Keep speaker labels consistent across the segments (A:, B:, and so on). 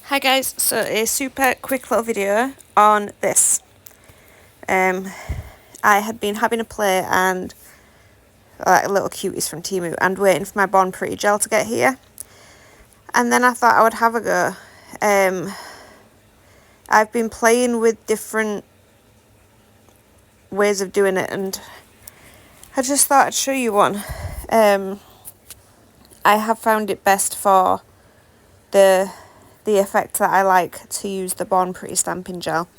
A: Hi guys, so a super quick little video on this. I had been having a play and little cuties from Temu and waiting for my Bon Pretty gel to get here. And then I thought I would have a go. I've been playing with different ways of doing it and I just thought I'd show you one. I have found it best for the effect that I like to use the Bon Pretty stamping gel.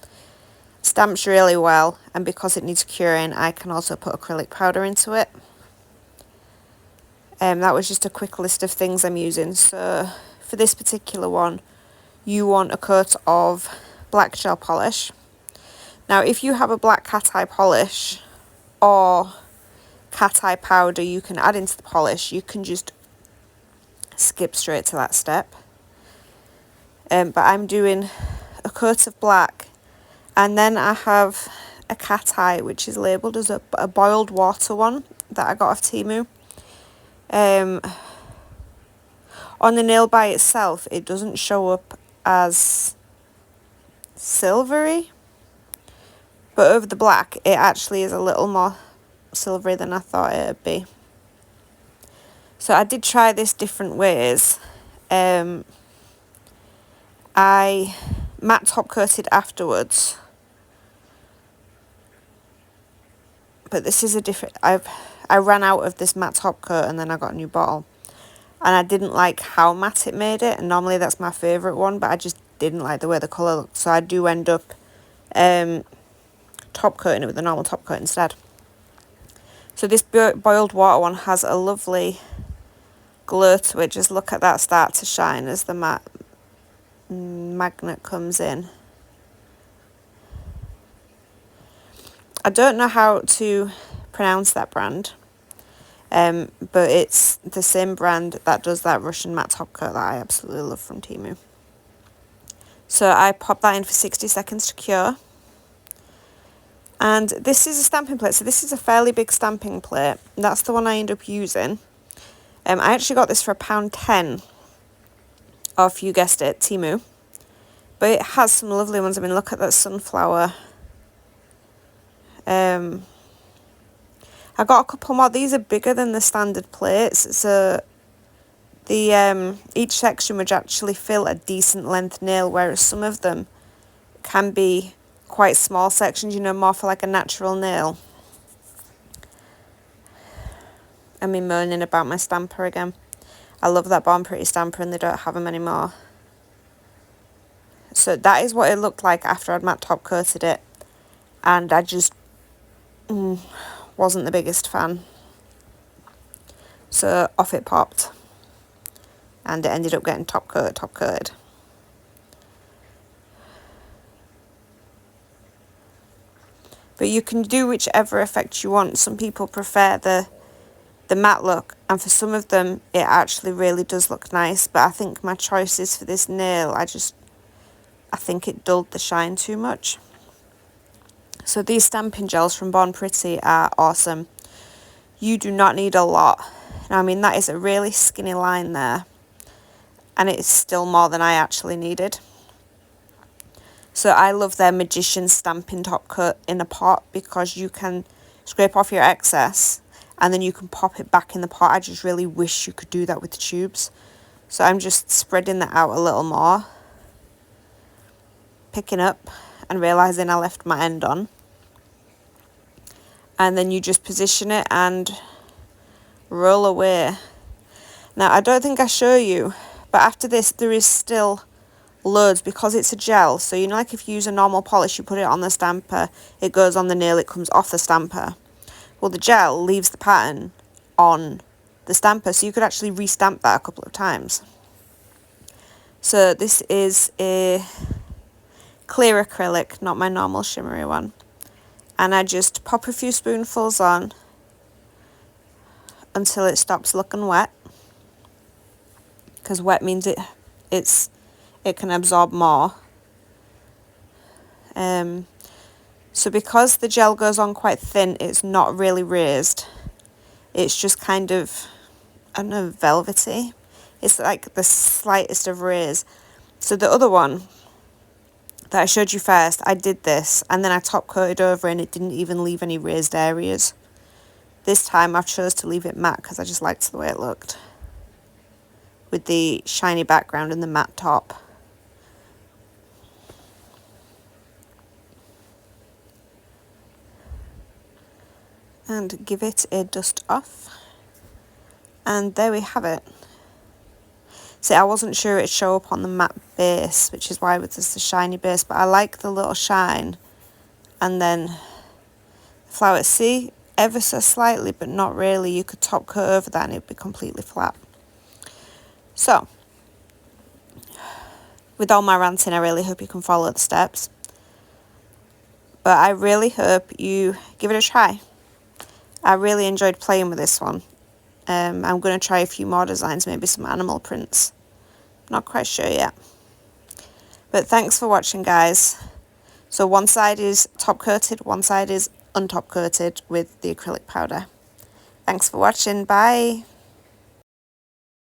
A: Stamps really well, and because it needs curing I can also put acrylic powder into it. That was just a quick list of things I'm using. So for this particular one you want a coat of black gel polish. Now if you have a black cat eye polish or cat eye powder you can add into the polish, you can just skip straight to that step. But I'm doing a coat of black, and then I have a cat eye which is labelled as a boiled water one that I got off Temu. On the nail by itself it doesn't show up as silvery, but over the black it actually is a little more silvery than I thought it would be. So I did try this different ways. I matte top coated afterwards, but this is a different, I ran out of this matte top coat and then I got a new bottle, and I didn't like how matte it made it, and normally that's my favourite one, but I just didn't like the way the colour looked, so I do end up top coating it with a normal top coat instead. So this boiled water one has a lovely glow to it. Just look at that start to shine as the matte magnet comes in. I don't know how to pronounce that brand, but it's the same brand that does that Russian matte top coat that I absolutely love from Temu. So I pop that in for 60 seconds to cure. And this is a stamping plate, so this is a fairly big stamping plate. That's the one I end up using. I actually got this for £1.10 off, you guessed it, Temu. But it has some lovely ones. I mean, look at that sunflower. I got a couple more. These are bigger than the standard plates, so each section would actually fill a decent length nail, whereas some of them can be quite small sections, you know, more for like a natural nail. I mean, moaning about my stamper again. I love that Bon Pretty stamper and they don't have them anymore. So that is what it looked like after I'd matte top coated it, and I just wasn't the biggest fan. So off it popped and it ended up getting top coated. But you can do whichever effect you want. Some people prefer the matte look, and for some of them it actually really does look nice, but I think my choices for this nail, I think it dulled the shine too much. So these stamping gels from Bon Pretty are awesome. You do not need a lot. Now, I mean, that is a really skinny line there, and it is still more than I actually needed. So I love their Magician stamping top coat in a pot, because you can scrape off your excess and then you can pop it back in the pot. I just really wish you could do that with the tubes. So I'm just spreading that out a little more, picking up and realising I left my end on. And then you just position it and roll away. Now, I don't think I show you, but after this there is still loads, because it's a gel. So you know, like if you use a normal polish, you put it on the stamper, it goes on the nail, it comes off the stamper. Well, the gel leaves the pattern on the stamper, so you could actually restamp that a couple of times. So this is a clear acrylic, not my normal shimmery one. And I just pop a few spoonfuls on until it stops looking wet, because wet means it can absorb more. So because the gel goes on quite thin, it's not really raised. It's just kind of, I don't know, velvety. It's like the slightest of raise. So the other one that I showed you first, I did this and then I top coated over and it didn't even leave any raised areas. This time I've chose to leave it matte because I just liked the way it looked, with the shiny background and the matte top. And give it a dust off. And there we have it. See, I wasn't sure it'd show up on the matte base, which is why it was the shiny base, but I like the little shine. And then the flowers, see, ever so slightly, but not really. You could top coat over that and it'd be completely flat. So, with all my ranting, I really hope you can follow the steps. But I really hope you give it a try. I really enjoyed playing with this one. I'm going to try a few more designs, maybe some animal prints. Not quite sure yet. But thanks for watching, guys. So one side is top coated, one side is untop coated with the acrylic powder. Thanks for watching. Bye.